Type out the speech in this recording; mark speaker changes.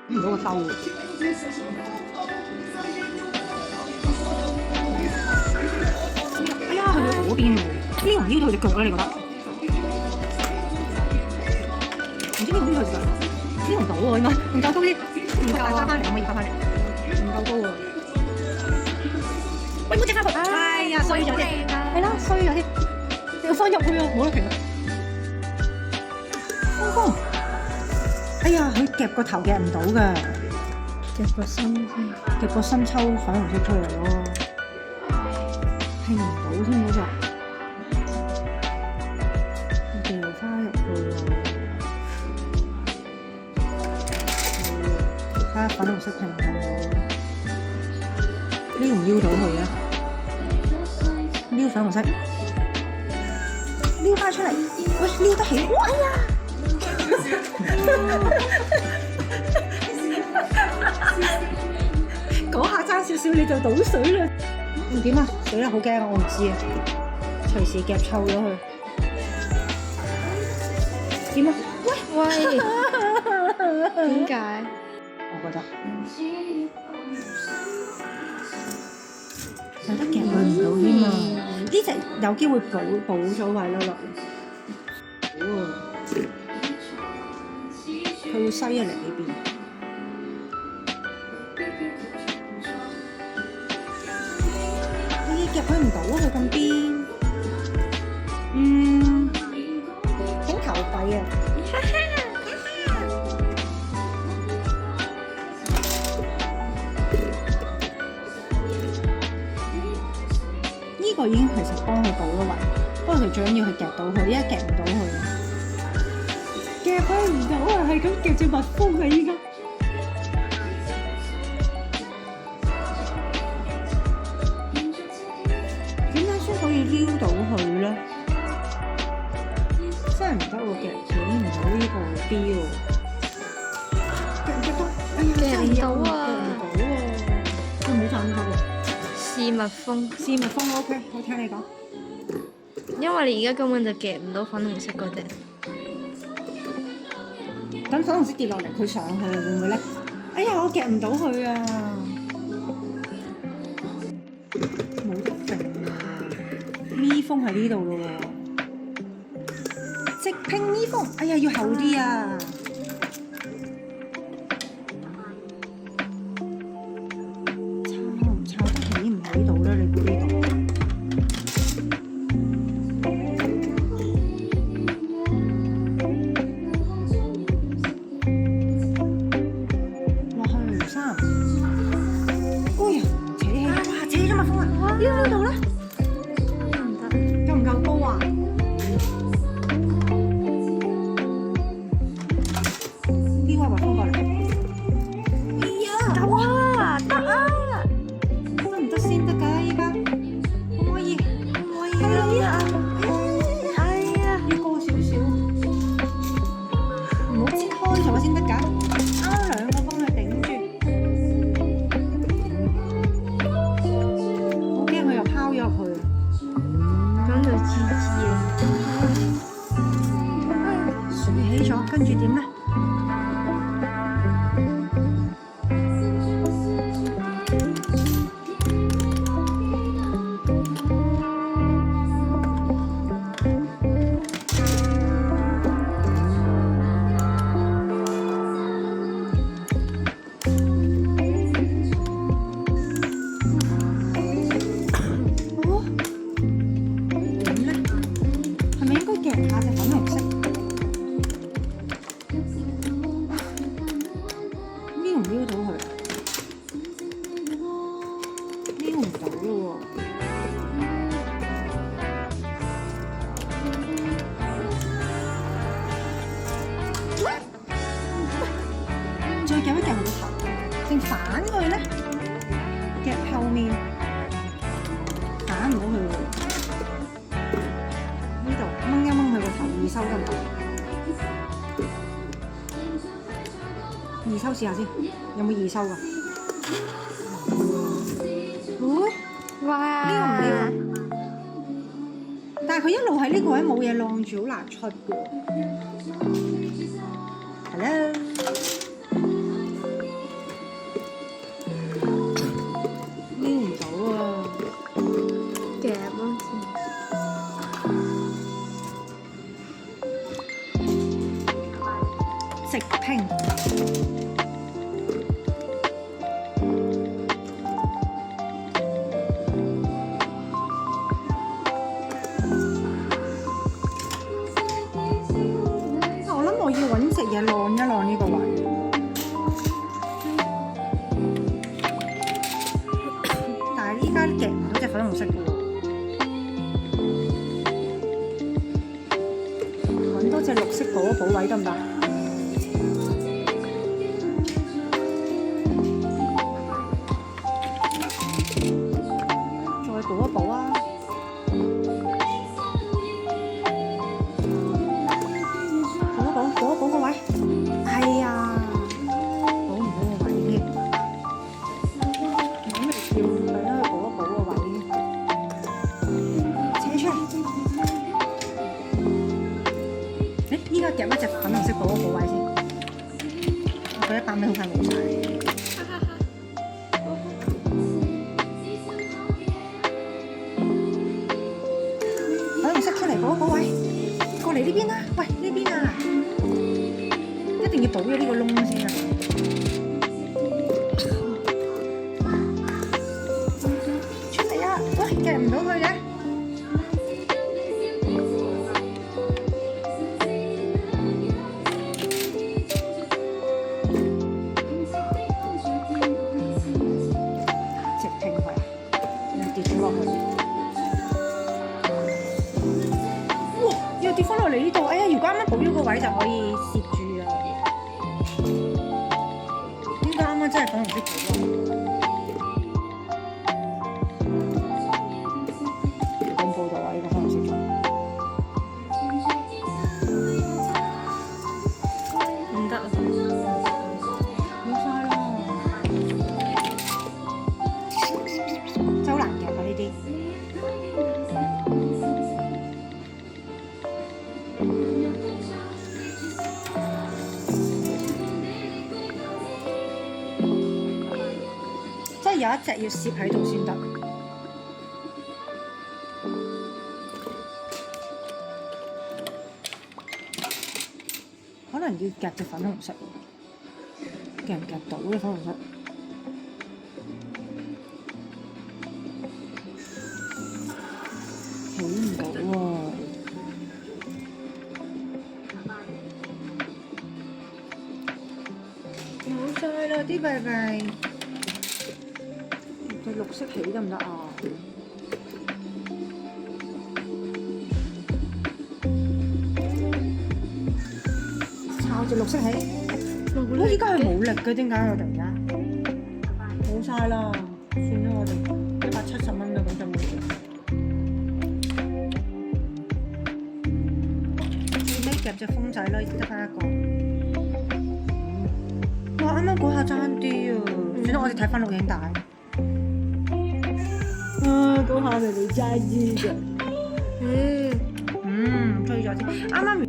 Speaker 1: 唔到個兜喎。哎呀，去到嗰邊喎，撩唔撩到隻腳咧？你覺得？唔知撩唔撩到隻腳？撩唔到喎，應該唔夠高啲，唔夠啊！翻返嚟，可以翻返嚟，唔夠高喎。喂，唔好整翻佢！哎呀，衰咗添，係啦，衰咗添，要放入去啊，冇得停啊！風，哎呀，佢夾個頭夾唔到㗎，夾個心先，夾個心抽粉紅色出嚟咯，拼唔到添嗰隻，掉翻入去喎，睇下粉紅色拼唔拼到，撩唔撩到佢啊？撩粉紅色，撩翻出嚟，喂，撩得起，哇呀！嗰下爭少少你就倒水啦！點啊？死啦！好驚啊！我唔知啊，隨時夾臭咗佢。點啊？
Speaker 2: 喂，點解？
Speaker 1: 我覺得有得夾佢唔到添嘛？呢隻有機會補咗位咯落嚟。佢會西嚟呢邊，夾佢唔到啊！佢咁邊，整球幣啊！呢個已經其實幫佢補咗位，不過佢最緊要係夾到佢，一夾唔到佢，夾佢唔到啊！係咁夾住蜜蜂啊！依家。可以撩到佢咧，真係唔得喎，夾唔到呢個標喎，夾到，哎呀，
Speaker 2: 夾唔到啊！
Speaker 1: 夾唔到喎，佢冇賺到喎。
Speaker 2: 試蜜蜂，
Speaker 1: 試蜜蜂 OK，我聽你講。
Speaker 2: 因為你而家根本就夾唔到粉紅色嗰隻。
Speaker 1: 等粉紅色跌落嚟，佢上去會唔會咧？哎呀，我夾唔到佢啊！冇得剩啊！咪蜂喺呢度咯喎，直拼咪蜂，哎呀要厚啲啊！抄得起唔起到咧？你估呢度？落去3，哎呀扯起，哇扯咗蜜蜂啊！呢度咧？夠唔夠高啊？呢個蜜蜂過嚟。哎呀！夠啊！得啊！得唔得先得㗎？依家可唔可以？可唔可以？係啊！哎呀！要高少少，唔好切開咗先得㗎。啱兩個幫佢頂住。我驚佢又拋咗入去。
Speaker 2: 咁就知啦。
Speaker 1: 豎起咗，跟住點咧？夾下隻粉紅色，撩唔撩到佢？撩唔到咯喎！再夾一夾佢個頭，定反佢咧？夾後面，反唔到佢喎。呢度掹一掹佢個頭，二收得唔得？二收試下先，有冇二收㗎？
Speaker 2: 哇！
Speaker 1: 呢個唔撩啊！但係佢一路喺呢個位冇嘢晾住，好難出㗎喎。Hello，直拼。我諗我要揾隻嘢晾一晾呢個位。但係依家夾唔到隻粉紅色嘅喎。揾多隻綠色補一補位得唔得？再補一補啊！補個位，係啊，補唔到個位添，諗嚟跳佢啦，補一補個位，扯出嚟。依家夾一隻粉紅色補一補位先，我覺得100蚊好快冇晒。粉紅色出嚟補一補位，過嚟呢邊啦，喂呢邊啊！一定要補咗呢個窿先啊！出嚟啊！喂，夾唔到佢嘅。直拼佢，又跌咗落去。哇！又跌翻落嚟呢度。哎呀，如果啱啱補咗個位就可以攝住啦。真係粉紅色補咁報道啊！呢個粉紅色裝唔得啊，冇晒啦，真係好難夾啊！呢啲有一隻要攝喺度先得，可能要夾隻粉紅色，夾唔夾到咧粉紅色？起唔到喎，冇晒啦啲幣幣。對綠色起得唔得啊？抄隻綠色起，我依家係冇力嘅，點解我突然間冇晒啦？算啦，我哋170蚊啦，咁就冇力。最尾夾隻風仔啦，得翻一個。哇！啱啱嗰下爭啲啊！算啦，我哋睇翻錄影帶。嗰下明明爭啲嘅，追咗先，啱啱完。